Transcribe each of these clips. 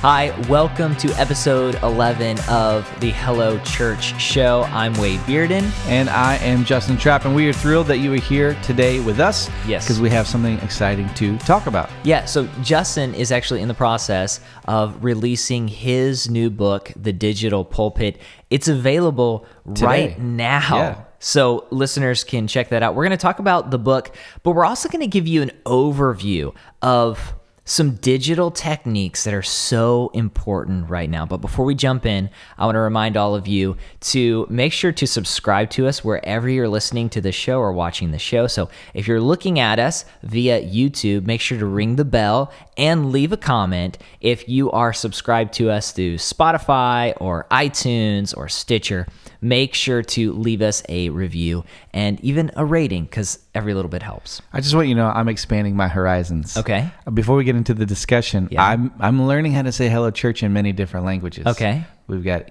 Hi, welcome to episode 11 of the Hello Church Show. I'm Wade Bearden. And I am Justin Trapp, and we are thrilled that you are here today with us. Yes. Because we have something exciting to talk about. Yeah, so Justin is actually in the process of releasing his new book, The Digital Pulpit. It's available today, right now. Yeah. So listeners can check that out. We're going to talk about the book, but we're also going to give you an overview of some digital techniques that are so important right now. But before we jump in, I want to remind all of you to make sure to subscribe to us wherever you're listening to the show or watching the show. So if you're looking at us via YouTube, make sure to ring the bell and leave a comment. If you are subscribed to us through Spotify or iTunes or Stitcher, make sure to leave us a review and even a rating, because every little bit helps. I just want you to know I'm expanding my horizons. Okay. Before we get into the discussion, I'm learning how to say hello church in many different languages. Okay. We've got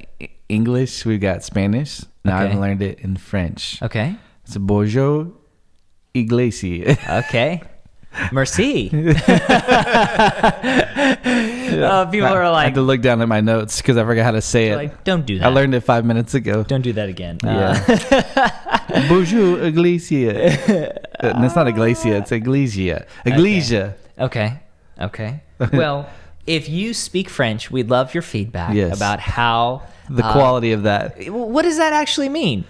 English, we've got Spanish. Now I've learned it in French. Okay. It's bonjour, iglesia. Okay. Merci. People are I like, had to look down at my notes because I forgot how to say it. like, don't do that. I learned it 5 minutes ago. Don't do that again. Bonjour, iglesia. That's not iglesia, it's iglesia. Iglesia. Okay. Well, if you speak French, we'd love your feedback about how the quality of that. What does that actually mean?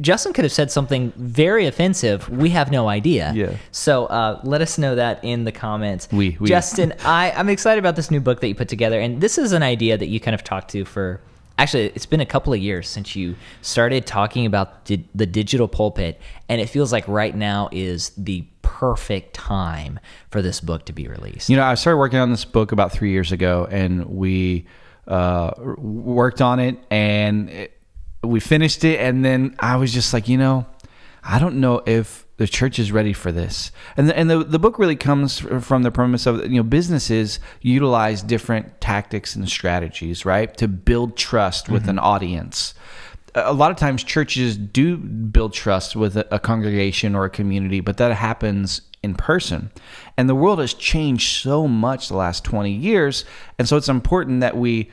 Justin could have said something very offensive. We have no idea. Yeah. So let us know that in the comments. We. Justin, I'm excited about this new book that you put together, and this is an idea that you kind of talked to for. Actually, it's been a couple of years since you started talking about the digital pulpit, and it feels like right now is the perfect time for this book to be released. You know, I started working on this book about 3 years ago, and we worked on it, and we finished it, and then I was just like, I don't know if the church is ready for this. And the book really comes from the premise of, businesses utilize different tactics and strategies, right, to build trust with an audience. A lot of times churches do build trust with a congregation or a community, but that happens in person. And the world has changed so much the last 20 years. And so it's important that we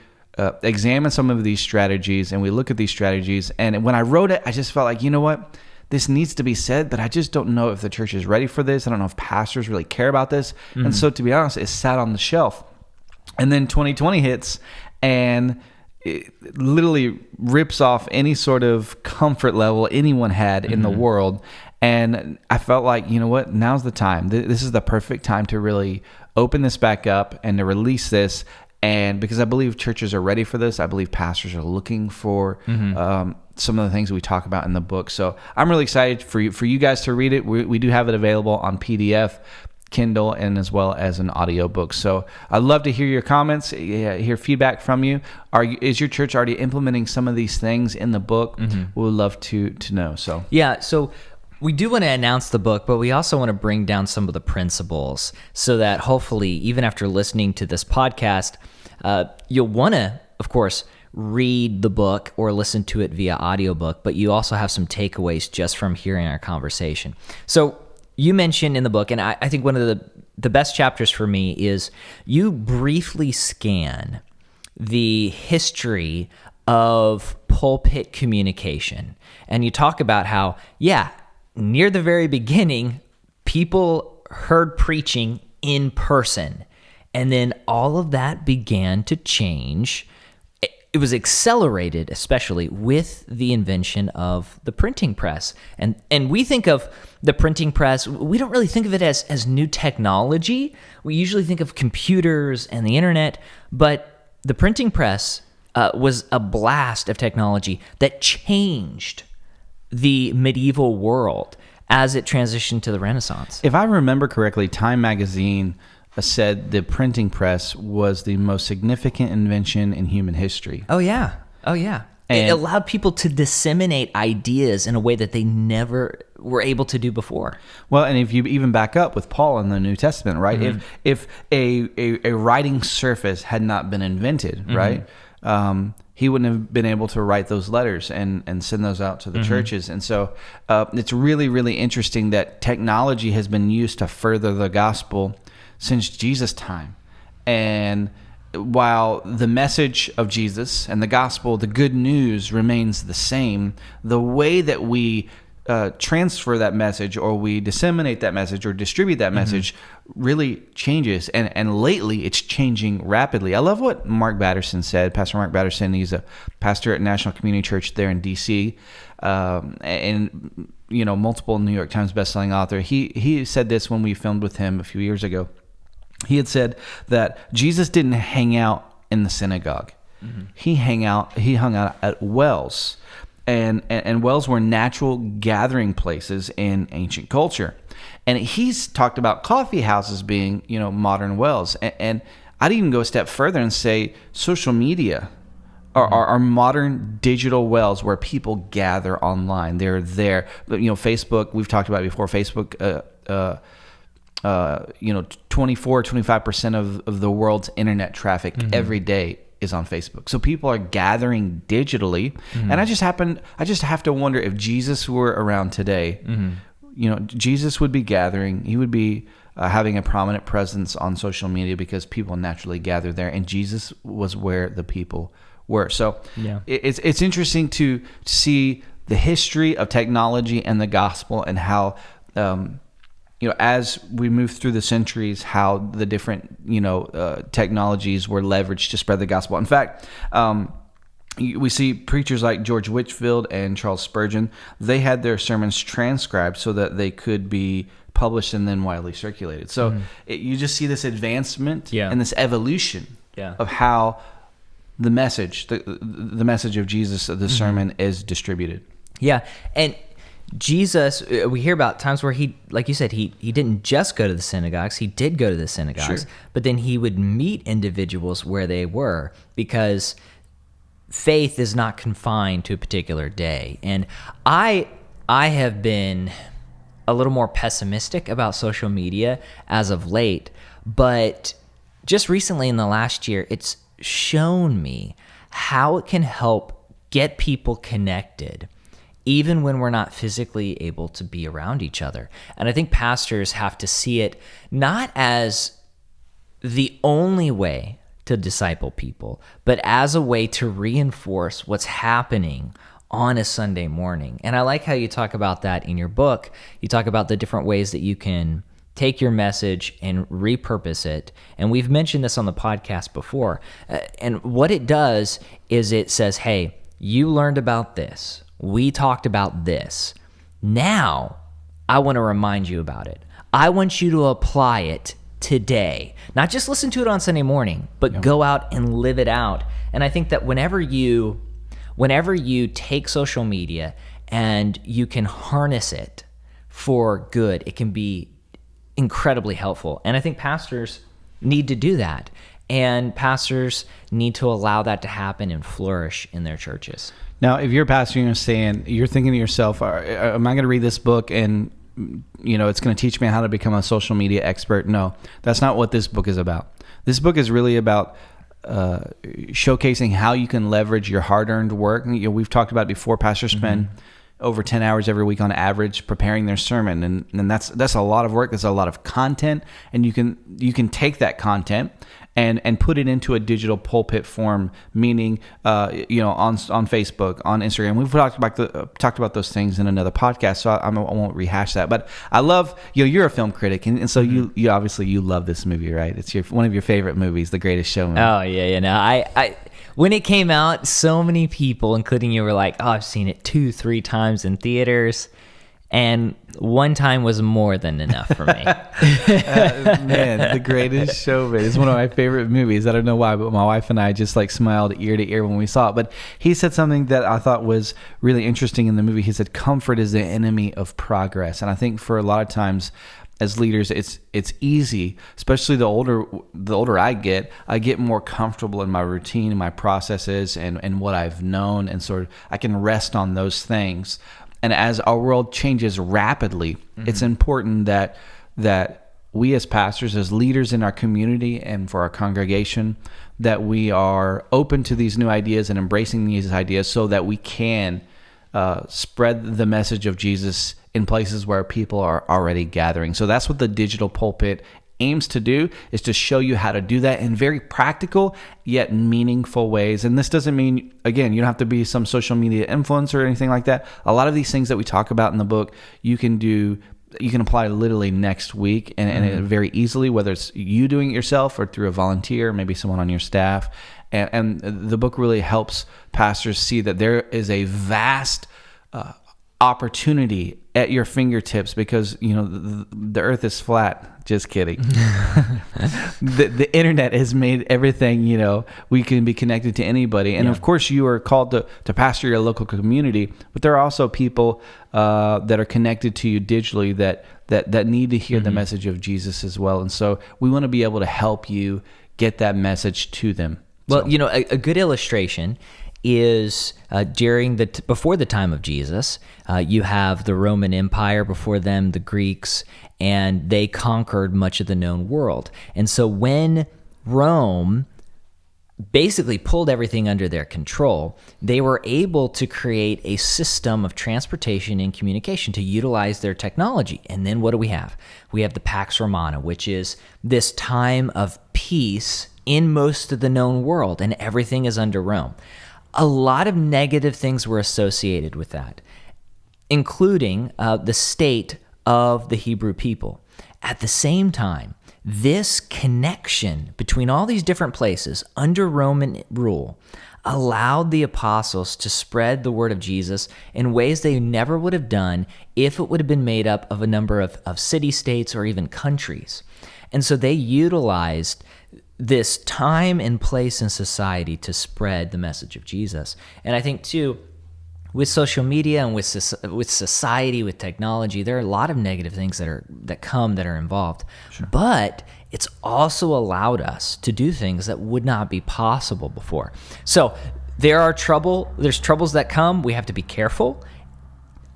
examine some of these strategies and we look at these strategies. And when I wrote it, I just felt like, you know what? This needs to be said, but I just don't know if the church is ready for this. I don't know if pastors really care about this. Mm-hmm. And so, to be honest, it sat on the shelf. And then 2020 hits, and it literally rips off any sort of comfort level anyone had in the world. And I felt like, you know what? Now's the time. This is the perfect time to really open this back up and to release this. And because I believe churches are ready for this, I believe pastors are looking for some of the things we talk about in the book. So I'm really excited for you guys to read it. We do have it available on PDF, Kindle, and as well as an audiobook. So I'd love to hear your comments, hear feedback from you. Is your church already implementing some of these things in the book? We would love to know. So we do want to announce the book, but we also want to bring down some of the principles so that hopefully, even after listening to this podcast, you'll want to, of course, read the book or listen to it via audiobook, but you also have some takeaways just from hearing our conversation. So you mentioned in the book, and I think one of the best chapters for me is you briefly scan the history of pulpit communication. And you talk about how, near the very beginning, people heard preaching in person. And then all of that began to change. It was accelerated, especially with the invention of the printing press. And we think of the printing press, we don't really think of it as new technology. We usually think of computers and the internet, but the printing press was a blast of technology that changed the medieval world as it transitioned to the Renaissance. If I remember correctly, Time magazine said the printing press was the most significant invention in human history. Oh yeah. It allowed people to disseminate ideas in a way that they never were able to do before. Well, and if you even back up with Paul in the New Testament, right? Mm-hmm. If a writing surface had not been invented, right? He wouldn't have been able to write those letters and send those out to the churches. And so it's really, really interesting that technology has been used to further the gospel since Jesus' time. And while the message of Jesus and the gospel, the good news, remains the same, the way that we transfer that message, or we disseminate that message, or distribute that message really changes. And lately it's changing rapidly. I love what Mark Batterson said. Pastor Mark Batterson, he's a pastor at National Community Church there in DC, and multiple New York Times bestselling author. He said this when we filmed with him a few years ago. He had said that Jesus didn't hang out in the synagogue. He hung out at wells. And wells were natural gathering places in ancient culture. And he's talked about coffee houses being, modern wells. And I'd even go a step further and say social media are modern digital wells where people gather online. They're there. But, Facebook, we've talked about it before, Facebook, 24-25% of the world's internet traffic every day is on Facebook. So people are gathering digitally. And I just have to wonder if Jesus were around today, Jesus would be gathering. He would be having a prominent presence on social media because people naturally gather there, and Jesus was where the people were. So it's interesting to see the history of technology and the gospel, and how as we move through the centuries, how the different, technologies were leveraged to spread the gospel. In fact, we see preachers like George Whitefield and Charles Spurgeon. They had their sermons transcribed so that they could be published and then widely circulated. So you just see this advancement and this evolution of how the message, the message of Jesus, the sermon, is distributed. Yeah, and Jesus, we hear about times where he, like you said, he didn't just go to the synagogues. He did go to the synagogues, but then he would meet individuals where they were, because faith is not confined to a particular day. And I have been a little more pessimistic about social media as of late, but just recently in the last year, it's shown me how it can help get people connected, even when we're not physically able to be around each other. And I think pastors have to see it not as the only way to disciple people, but as a way to reinforce what's happening on a Sunday morning. And I like how you talk about that in your book. You talk about the different ways that you can take your message and repurpose it. And we've mentioned this on the podcast before. And what it does is it says, hey, you learned about this. We talked about this. Now, I want to remind you about it. I want you to apply it today. Not just listen to it on Sunday morning, but go out and live it out. And I think that whenever you take social media and you can harness it for good, it can be incredibly helpful. And I think pastors need to do that. And pastors need to allow that to happen and flourish in their churches. Now, if you're a pastor, you're thinking to yourself, am I going to read this book and it's going to teach me how to become a social media expert? No, that's not what this book is about. This book is really about showcasing how you can leverage your hard-earned work. We've talked about it before. Pastors spend over 10 hours every week on average preparing their sermon, and that's a lot of work. That's a lot of content, and you can take that content and put it into a digital pulpit form, meaning on Facebook, on Instagram. We've talked about those things in another podcast, so I won't rehash that. But I love, you're a film critic, and so you obviously you love this movie, right? It's one of your favorite movies, The Greatest Showman. Oh yeah. No, I when it came out, so many people, including you, were like, "Oh, I've seen it 2-3 times in theaters." And one time was more than enough for me. Man, The Greatest Showman is one of my favorite movies. I don't know why, but my wife and I just smiled ear to ear when we saw it. But he said something that I thought was really interesting in the movie. He said, comfort is the enemy of progress. And I think for a lot of times as leaders, it's easy, especially the older I get more comfortable in my routine and my processes and what I've known. And sort of I can rest on those things. And as our world changes rapidly, it's important that we as pastors, as leaders in our community and for our congregation, that we are open to these new ideas and embracing these ideas so that we can spread the message of Jesus in places where people are already gathering. So that's what the Digital Pulpit aims to do is to show you how to do that in very practical yet meaningful ways. And this doesn't mean, again, you don't have to be some social media influencer or anything like that. A lot of these things that we talk about in the book, you can apply literally next week and very easily, whether it's you doing it yourself or through a volunteer, maybe someone on your staff. And the book really helps pastors see that there is a vast opportunity at your fingertips, because the earth is flat. Just kidding. The internet has made everything, we can be connected to anybody. And of course you are called to pastor your local community, but there are also people that are connected to you digitally that need to hear the message of Jesus as well. And so we want to be able to help you get that message to them. Well, a good illustration is before the time of Jesus, you have the Roman Empire, before them the Greeks, and they conquered much of the known world. And so when Rome basically pulled everything under their control, they were able to create a system of transportation and communication to utilize their technology. And then what do we have? We have the Pax Romana, which is this time of peace in most of the known world, and everything is under Rome. A lot of negative things were associated with that, including the state of the Hebrew people. At the same time, this connection between all these different places under Roman rule allowed the apostles to spread the word of Jesus in ways they never would have done if it would have been made up of a number of city-states or even countries. And so they utilized this time and place in society to spread the message of Jesus. And I think, too, with social media and with society, with technology, there are a lot of negative things that are involved. Sure. But it's also allowed us to do things that would not be possible before. So there's troubles that come. We have to be careful.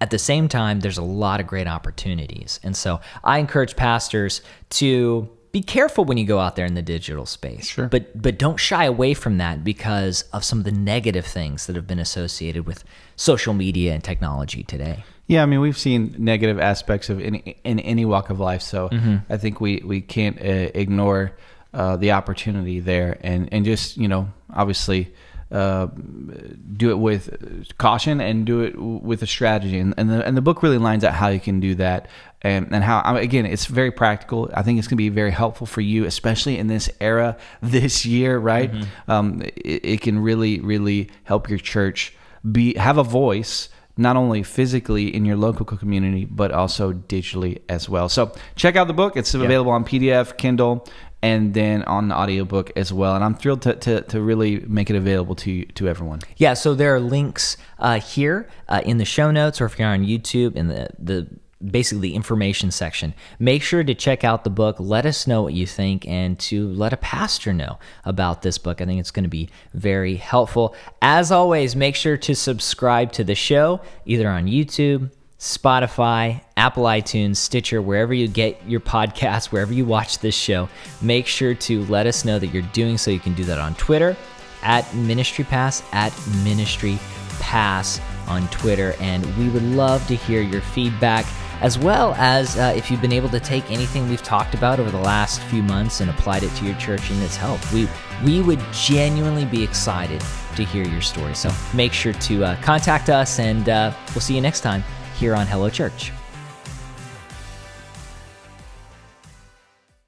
At the same time, there's a lot of great opportunities. And so I encourage pastors to be careful when you go out there in the digital space. Sure. But don't shy away from that because of some of the negative things that have been associated with social media and technology today. Yeah, I mean, we've seen negative aspects of in any walk of life, so I think we can't ignore the opportunity there, and just obviously do it with caution and do it with a strategy, and the book really lines out how you can do that, and how, again, it's very practical. I think it's going to be very helpful for you, especially in this era, this year, right? It can really help your church have a voice, not only physically in your local community, but also digitally as well. So check out the book. It's available on PDF, Kindle, and then on the audiobook as well. And I'm thrilled to really make it available to everyone. Yeah, so there are links here in the show notes, or if you're on YouTube, in the basically the information section. Make sure to check out the book. Let us know what you think, and to let a pastor know about this book. I think it's going to be very helpful. As always, make sure to subscribe to the show, either on YouTube, Spotify, Apple iTunes, Stitcher, wherever you get your podcasts, wherever you watch this show. Make sure to let us know that you're doing so. You can do that on Twitter, @MinistryPass, @MinistryPass on Twitter. And we would love to hear your feedback, as well as if you've been able to take anything we've talked about over the last few months and applied it to your church and it's helped. We would genuinely be excited to hear your story. So make sure to contact us, and we'll see you next time here on Hello Church.